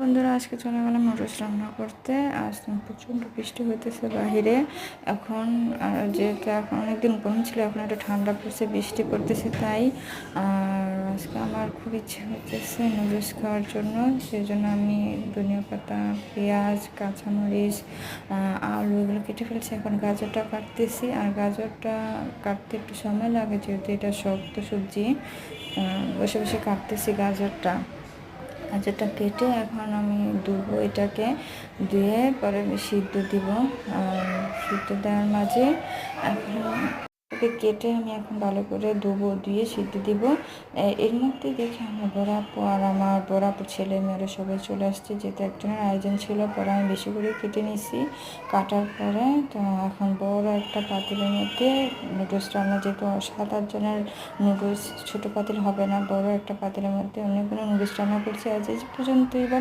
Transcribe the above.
বন্ধুরা, আজকে চলে গেলাম নুডলস রান্না করতে। আজ প্রচণ্ড বৃষ্টি হইতেছে বাহিরে। এখন যেহেতু এখন অনেকদিন গরম ছিল, এখন একটু ঠান্ডা পড়ছে, বৃষ্টি পড়তেছে, তাই আর আজকে আমার খুব ইচ্ছে হইতেছে নুডলস খাওয়ার জন্য। সেই জন্য আমি ধনিয়া পাতা, পেঁয়াজ, কাঁচামরিচ, আলু এগুলো কেটে ফেলছি। এখন গাজরটা কাটতেছি, আর গাজরটা কাটতে একটু সময় লাগে যেহেতু এটা শক্ত সবজি। বসে বসে কাটতেছি গাজরটা কেটে এখন আমি ধুবো এটাকে। ধুয়ে পরে আমি সিদ্ধ দিব। আর সিদ্ধ দেওয়ার মাঝে এখন কেটে আমি এখন ভালো করে ধুবো, ধুয়ে সিদ্ধ দিব। এর মধ্যে দেখে আমার বড় আপু আর আমার বড় আপুর ছেলে মেয়েরা সবাই চলে আসছে, যেহেতু একজনের আয়োজন ছিল। পরে আমি বেশি করে কেটে নিছি। কাটার পরে তো এখন বড় একটা পাতিলের মধ্যে নুডলস রান্না, যেহেতু 7-8 জনের নুডলস ছোটো পাতিল হবে না, বড় একটা পাতিলের মধ্যে অনেকগুলো নুডলস রান্না করছি। আজ এই পর্যন্ত, এবারে